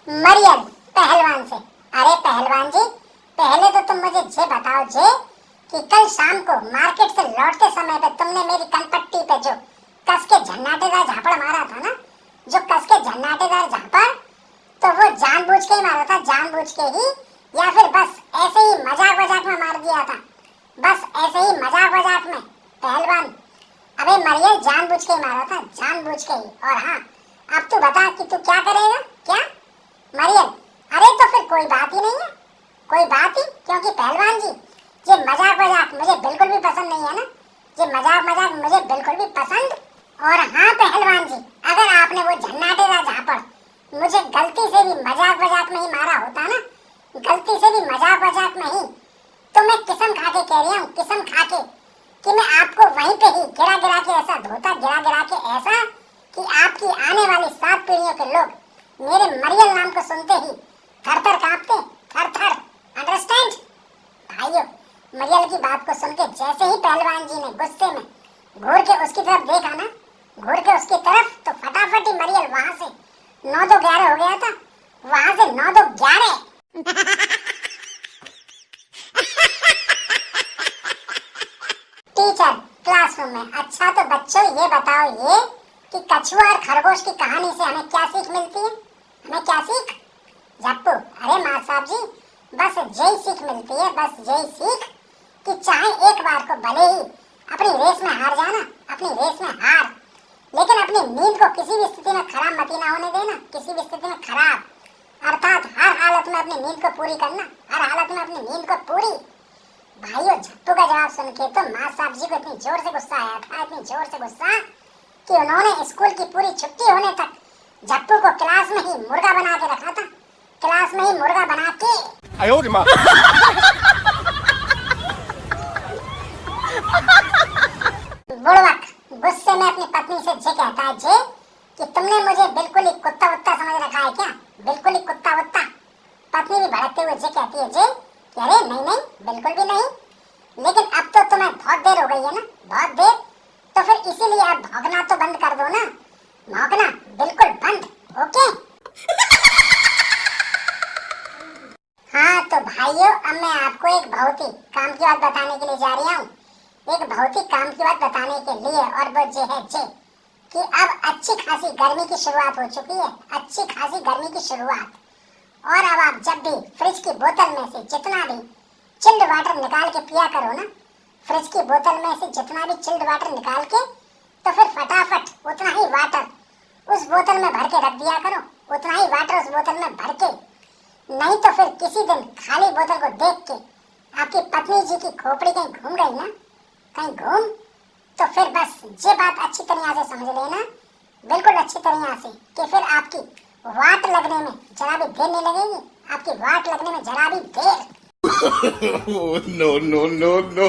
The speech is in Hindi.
मरियम पहलवान से। अरे पहलवान जी, पहले तो तुम मुझे ये बताओ जे कि कल शाम को मार्केट से लौटते समय पे तुमने मेरी कनपट्टी पे जो कस के झन्नाटेदार झापड़ मारा था ना, जो कस के झन्नाटेदार झापड़, तो वो जानबूझ के ही मारा था, जानबूझ के ही, या फिर बस ऐसे ही मजाक मजाक में मार दिया था? बस ऐसे ही मजाक मजाक में पहलवान। अबे मरियम, जानबूझ के ही मारा था, जानबूझ के ही। और हाँ, अब तू बता कि तू क्या करेगा? क्या मरियम? अरे तो फिर कोई बात ही नहीं है, कोई बात ही, क्योंकि पहलवान जी ये मजाक मजाक मुझे बिल्कुल भी पसंद नहीं है ना, ये मजाक मजाक मुझे बिल्कुल भी पसंद। और हाँ पहलवान जी, अगर आपने वो झन्नाटेदार झापड़ मुझे गलती से भी मजाक मजाक में ही मारा होता ना, गलती से भी मजाक मजाक में ही, तो मैं कसम खा के कह रही हूँ, कसम खा के, कि मैं आपको वहीं पे ही गिरा गिरा के ऐसा धोता, गिरा गिरा के ऐसा कि आपकी आने वाली 7 पीढ़ियों के लोग मेरे मरियल नाम को सुनते ही थर थर कांपते, थर थर। अंडरस्टैंड भाइयों? मरियल की बात को सुन के जैसे ही पहलवान जी ने गुस्से में घूर के उसकी तरफ देखा ना, घूर के उसकी तरफ, तो फटाफट ही मरियल वहां से 9-2-11 हो गया था, वहां से 9-2-11। टीचर क्लासरूम में। अच्छा तो बच्चों ये बताओ ये कि कछुआ और खरगोश की कहानी से हमें क्या सीख मिलती है? हमें क्या सीख? जप्पू, अरे माँ साहब जी, बस यही सीख मिलती है, बस यही सीख कि चाहे एक बार को भले ही अपनी रेस में हार जाना, अपनी रेस में हार, लेकिन अपनी नींद को किसी भी स्थिति में खराब मत ना होने देना, किसी भी स्थिति में खराब, अर्थात हर हालत में अपनी नींद को पूरी करना, हर हालत में अपनी नींद को पूरी। भाइयों, झप्पू का जवाब सुन के तो माँ साहब जी को इतनी जोर से गुस्सा आया था, इतनी जोर से गुस्सा कि उन्होंने स्कूल की पूरी छुट्टी होने तक झप्पू को क्लास में ही मुर्गा बना के रखा था, क्लास में ही मुर्गा बना के। बुड़वक गुस्से में अपनी पत्नी से जे कहता है जे कि तुमने मुझे बिल्कुल ही कुत्ता वुत्ता समझ रखा है क्या? बिल्कुल ही कुत्ता वुत्ता। पत्नी भी भड़कते हुए जे कहती है जे कि अरे नहीं नहीं, बिल्कुल भी नहीं, लेकिन अब तो तुम्हें बहुत देर हो गई है ना, बहुत देर, तो फिर इसीलिए अब भौंकना तो बंद कर दो ना, भौंकना बिल्कुल बंद, ओके? हाँ तो भाइयों, अब मैं आपको एक भौतिक काम की बात बताने के लिए जा रही हूँ, एक भौतिक काम की बात बताने के लिए, और वो जे है जे कि अब अच्छी खासी गर्मी की शुरुआत हो चुकी है, अच्छी खासी गर्मी की शुरुआत। और अब आप जब भी फ्रिज की बोतल में से जितना भी चिल्ड वाटर निकाल के पिया करो ना, फ्रिज की बोतल में से जितना भी चिल्ड वाटर निकाल के, तो फिर फटाफट उतना ही वाटर उस बोतल में भर के रख दिया करो, उतना ही वाटर उस बोतल में भर के। नहीं तो फिर किसी दिन खाली बोतल को देख के आपकी पत्नी जी की खोपड़ी कहीं घूम गई ना, कहीं घूम, तो फिर बस ये बात अच्छी तरह से समझ लेना, बिल्कुल अच्छी तरह से, कि फिर आपकी वाट लगने में जरा भी देर नहीं लगेगी, आपकी वाट लगने में जरा भी देर। No, no, no, no.